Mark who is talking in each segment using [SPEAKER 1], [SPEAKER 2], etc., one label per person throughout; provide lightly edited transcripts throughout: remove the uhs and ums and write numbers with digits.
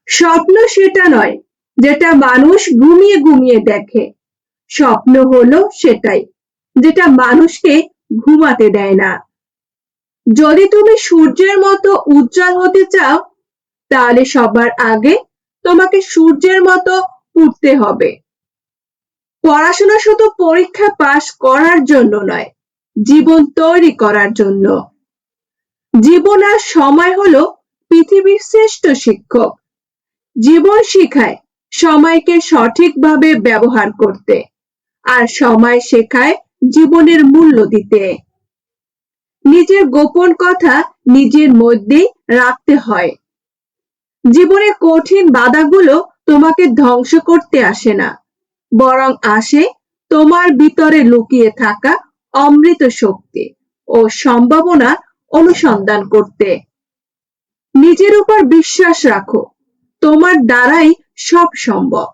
[SPEAKER 1] স্বপ্ন সেটা নয় যেটা মানুষ ঘুমিয়ে ঘুমিয়ে দেখে। স্বপ্ন হলো সেটাই যেটা মানুষকে ঘুমাতে দেয় না। যদি তুমি সূর্যের মতো উজ্জ্বল হতে চাও, তাহলে সবার আগে তোমাকে সূর্যের মতো উঠতে হবে। পড়াশোনা শুধু পরীক্ষা পাশ করার জন্য নয়, জীবন তৈরি করার জন্য। জীবন আর সময় হলো পৃথিবীর শ্রেষ্ঠ শিক্ষক। জীবন শেখায় সময়কে সঠিকভাবে ব্যবহার করতে, আর সময় শেখায় জীবনের মূল্য দিতে। নিজের গোপন কথা নিজের মধ্যেই রাখতে হয়। জীবনের কঠিন বাধাগুলো তোমাকে ধ্বংস করতে আসে না, বরং আসে তোমার ভিতরে লুকিয়ে থাকা অমৃত শক্তি ও সম্ভাবনা অনুসন্ধান করতে। নিজের উপর বিশ্বাস রাখো, তোমার দ্বারাই সব সম্ভব।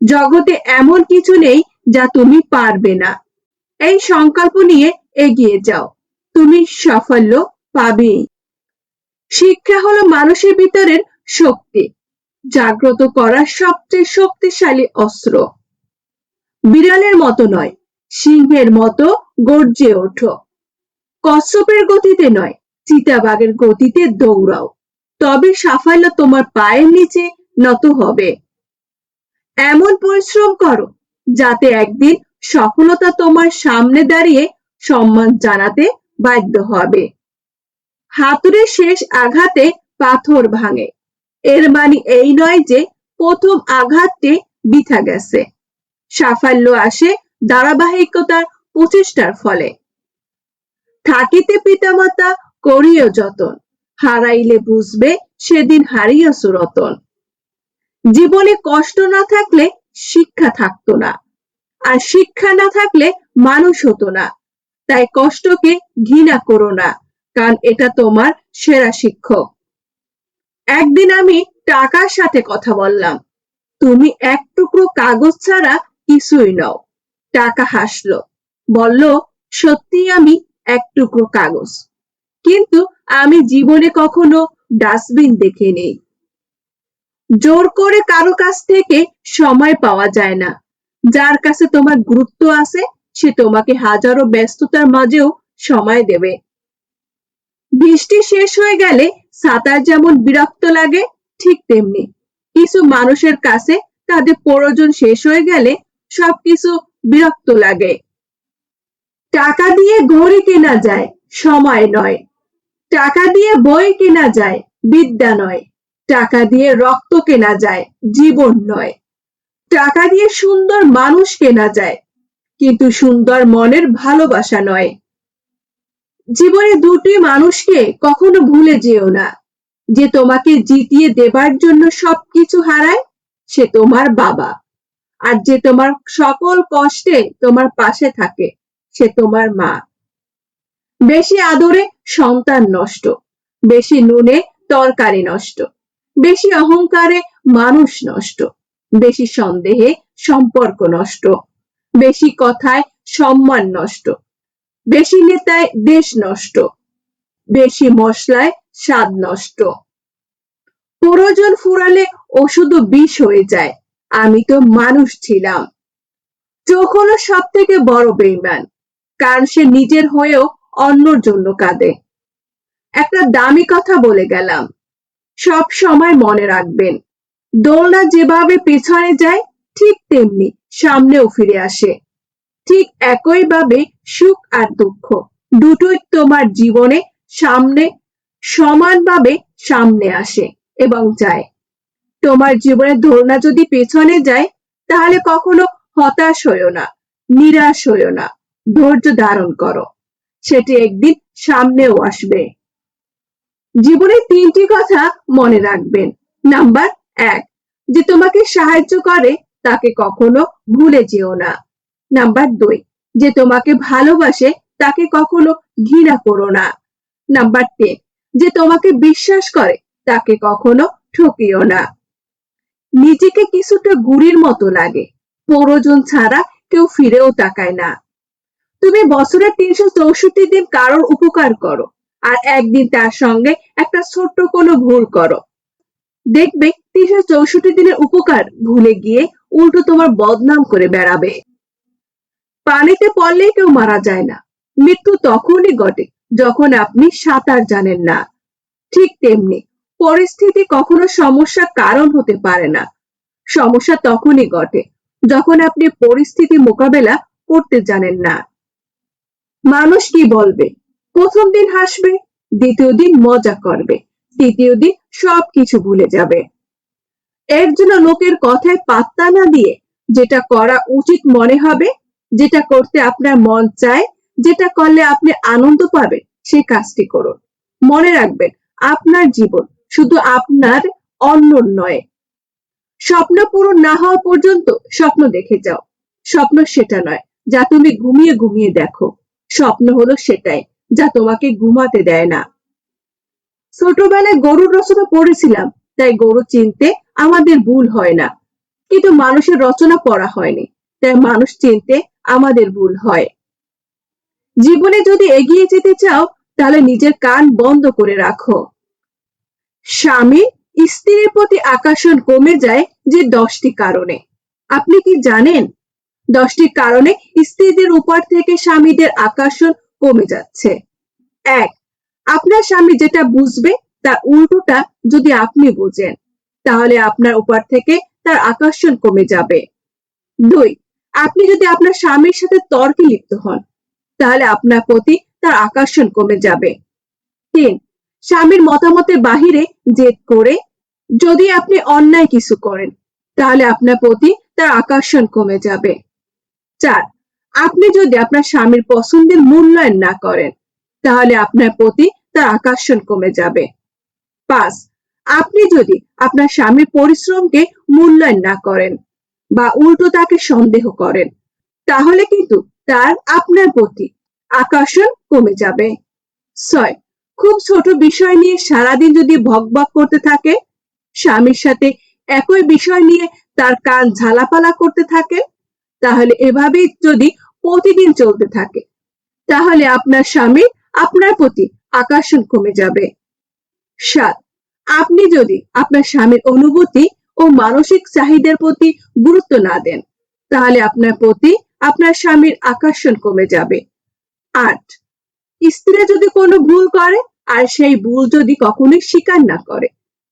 [SPEAKER 1] জগতে এমন কিছু নেই যা তুমি পারবে না। এই সংকল্প নিয়ে এগিয়ে যাও, তুমি সাফল্য পাবেই। শিক্ষা হলো মানুষের ভিতরের শক্তি জাগ্রত করার সবচেয়ে শক্তিশালী অস্ত্র। বিড়ালের মতো নয়, সিংহের মতো গর্জে ওঠো। কচ্ছপের গতিতে নয়, চিতাবাঘের গতিতে দৌড়াও। তবে সাফল্য তোমার পায়ের নিচে নত হবে। এমন পরিশ্রম করো যাতে একদিন সফলতা তোমার সামনে দাঁড়িয়ে সম্মান জানাতে বাধ্য হবে। হাতুড়ির শেষ আঘাতে পাথর ভাঙে, এর মানে এই নয় যে প্রথম আঘাতটি বৃথা গেছে। সাফল্য আসে ধারাবাহিকতার প্রচেষ্টার ফলে। থাকিতে পিতামাতা করিও যতন, হারাইলে বুঝবে সেদিন হারিয়েছ রতন। জীবনে কষ্ট না থাকলে শিক্ষা থাকতো না, আর শিক্ষা না থাকলে মানুষ হতো না। তাই কষ্টকে ঘৃণা করো না, কারণ এটা তোমার সেরা শিক্ষক। একদিন আমি টাকার সাথে কথা বললাম, তুমি এক টুকরো কাগজ ছাড়া কিছুই নও। টাকা হাসলো, বলল, সত্যি আমি এক টুকরো কাগজ, কিন্তু আমি জীবনে কখনো ডাস্টবিন দেখিনি। জোর করে কারো কাছ থেকে সময় পাওয়া যায় না। যার কাছে তোমার গুরুত্ব আছে, সে তোমাকে হাজারো ব্যস্ততার মাঝেও সময় দেবে। বৃষ্টি শেষ হয়ে গেলে ছাতার যেমন বিরক্ত লাগে, ঠিক তেমনি কিছু মানুষের কাছে তাদের প্রয়োজন শেষ হয়ে গেলে সবকিছু বিরক্ত লাগে। টাকা দিয়ে ঘড়ি কেনা যায়, সময় নয়। টাকা দিয়ে বই কেনা যায়, বিদ্যা নয়। টাকা দিয়ে রক্ত কেনা যায়, জীবন নয়। টাকা দিয়ে সুন্দর মানুষ কেনা যায়, কিন্তু সুন্দর মনের ভালোবাসা নয়। জীবনে দুটি মানুষকে কখনো ভুলে যেও না। যে তোমাকে জিতিয়ে দেবার জন্য সবকিছু হারায়, সে তোমার বাবা। আর যে তোমার সকল কষ্টে তোমার পাশে থাকে, সে তোমার মা। বেশি আদরে সন্তান নষ্ট, বেশি নুনে তরকারি নষ্ট, বেশি অহংকারে মানুষ নষ্ট, বেশি সন্দেহে সম্পর্ক নষ্ট, বেশি কথায় সম্মান নষ্ট, বেশি নেতায় দেশ নষ্ট, বেশি মশলায় স্বাদ নষ্ট। প্রয়োজন ফুরালে ওষুধও বিষ হয়ে যায়। আমি তো মানুষ ছিলাম। চোখ হলো সব থেকে বড় বেঈমান, কারণ সে নিজের হয়েও অন্যর জন্য কাঁদে। একটা দামি কথা বলে গেলাম, সব সময় মনে রাখবেন, দোলনা যেভাবে পেছনে যায়, ঠিক তেমনি সামনেও ফিরে আসে। ঠিক একইভাবে সুখ আর দুঃখ দুটোই তোমার জীবনে সামনে সমানভাবে সামনে আসে এবং যায়। তোমার জীবনের দোলনা যদি পেছনে যায়, তাহলে কখনো হতাশ হইও না, নিরাশ হইও না। ধৈর্য ধারণ করো, সেটি একদিন সামনেও আসবে। জীবনে 3টি কথা মনে রাখবেন। নাম্বার 1, যে তোমাকে সাহায্য করে তাকে কখনো ভুলে যেও না। নাম্বার 2, যে তোমাকে ভালোবাসে তাকে কখনো ঘৃণা করো না। নাম্বার 3, যে তোমাকে বিশ্বাস করে তাকে কখনো ঠকিও না। নিজেকে কিছুটা গুড়ির মতো লাগে, প্রয়োজন ছাড়া কেউ ফিরেও তাকায় না। তুমি বছরের 364 দিন কারোর উপকার করো, আর একদিন তার সঙ্গে একটা ছোট্ট কোনো ভুল করো। দেখবে 364 দিনের উপকার ভুলে গিয়ে উল্টো তোমার বদনাম করে বেড়াবে। পানিতে পড়লেই কেউ মারা যায় না, মৃত্যু তখনই ঘটে যখন আপনি সাঁতার জানেন না। ঠিক তেমনি পরিস্থিতি কখনো সমস্যার কারণ হতে পারে না, সমস্যা তখনই ঘটে যখন আপনি পরিস্থিতি মোকাবেলা করতে জানেন না। মানুষ কি বলবে? প্রথম দিন হাসবে, দ্বিতীয় দিন মজা করবে, তৃতীয় দিন সবকিছু ভুলে যাবে। এর জন্য লোকের কথায় পাত্তা না দিয়ে যেটা করা উচিত মনে হবে, যেটা করতে আপনার মন চায়, যেটা করলে আপনি আনন্দ পাবেন, সেই কাজটি করুন। মনে রাখবেন, আপনার জীবন শুধু আপনার, অন্যর নয়। স্বপ্ন পূরণ না হওয়া পর্যন্ত স্বপ্ন দেখে যাও। স্বপ্ন সেটা নয় যা তুমি ঘুমিয়ে ঘুমিয়ে দেখো, স্বপ্ন হলো সেটাই যা তোমাকে ঘুমাতে দেয় না। ছোটবেলায় গরুর রচনা পড়েছিলাম, তাই গরু চিনতে আমাদের ভুল হয় না, কিন্তু মানুষের রচনা পড়া হয়নি, তাই মানুষ চিনতে আমাদের ভুল হয়। জীবনে যদি এগিয়ে যেতে চাও, তাহলে নিজের কান বন্ধ করে রাখো। স্বামী স্ত্রীর প্রতি আকর্ষণ কমে যায় যে 10টি কারণে। আপনি কি জানেন 10টি কারণে স্ত্রীদের উপর থেকে স্বামীদের আকর্ষণ কমে যাচ্ছে? 1. আপনার স্বামী যেটা বুঝবে তার উল্টোটা যদি আপনি বুঝেন, তাহলে আপনার উপর থেকে তার আকর্ষণ কমে যাবে। 2. আপনি যদি আপনার স্বামীর সাথে তর্কে লিপ্ত হন, তাহলে আপনার প্রতি তার আকর্ষণ কমে যাবে। 3. স্বামীর মতামতের বাহিরে জেদ করে যদি আপনি অন্যায় কিছু করেন, তাহলে আপনার প্রতি তার আকর্ষণ কমে যাবে। 4. আপনি যদি আপনার স্বামীর পছন্দের মূল্যায়ন না করেন, তাহলে আপনার প্রতি তার আকর্ষণ কমে যাবে। 5. আপনি যদি আপনার স্বামীর পরিশ্রমকে মূল্যায়ন না করেন বা উল্টো তাকে সন্দেহ করেন, তাহলে কিন্তু তার আপনার প্রতি আকর্ষণ কমে যাবে। 6. খুব ছোট বিষয় নিয়ে সারাদিন যদি ভকভক করতে থাকে, স্বামীর সাথে একই বিষয় নিয়ে তার কান ঝালাপালা করতে থাকে, তাহলে এভাবেই যদি প্রতিদিন চলতে থাকে, তাহলে আপনার স্বামী আপনার প্রতি আকর্ষণ কমে যাবে। 7. আপনি যদি আপনার স্বামীর অনুভূতি ও মানসিক চাহিদার প্রতি গুরুত্ব না দেন, তাহলে আপনার প্রতি আপনার স্বামীর আকর্ষণ কমে যাবে। 8. স্ত্রী যদি কোনো ভুল করে আর সেই ভুল যদি কখনোই স্বীকার না করে,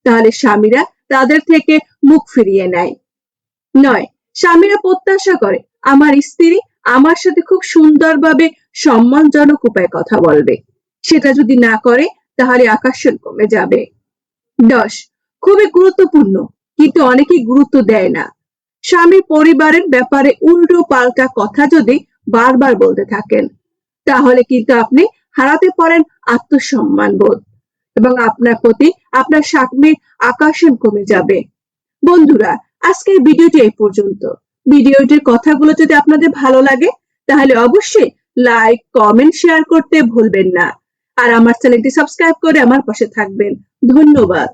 [SPEAKER 1] তাহলে স্বামীরা তাদের থেকে মুখ ফিরিয়ে নেয়। 9. স্বামীরা প্রত্যাশা করে আমার স্ত্রী আমার সাথে খুব সুন্দরভাবে সম্মানজনক উপায়ে কথা বলবে, সেটা যদি না করে তাহলে আকর্ষণ কমে যাবে। 10. খুবই গুরুত্বপূর্ণ, কিন্তু অনেকেই গুরুত্ব দেয় না। স্বামী পরিবারের ব্যাপারে উল্টো পাল্টা কথা যদি বারবার বলতে থাকেন, তাহলে কিন্তু আপনি হারাতে পারেন আত্মসম্মান বোধ এবং আপনার প্রতি আপনার স্বামীর আকর্ষণ কমে যাবে। বন্ধুরা, আজকের ভিডিওটি এই পর্যন্ত। ভিডিওটির কথাগুলো যদি আপনাদের ভালো লাগে, তাহলে অবশ্যই লাইক, কমেন্ট, শেয়ার করতে ভুলবেন না। আর আমার চ্যানেলটি সাবস্ক্রাইব করে আমার পাশে থাকবেন। ধন্যবাদ।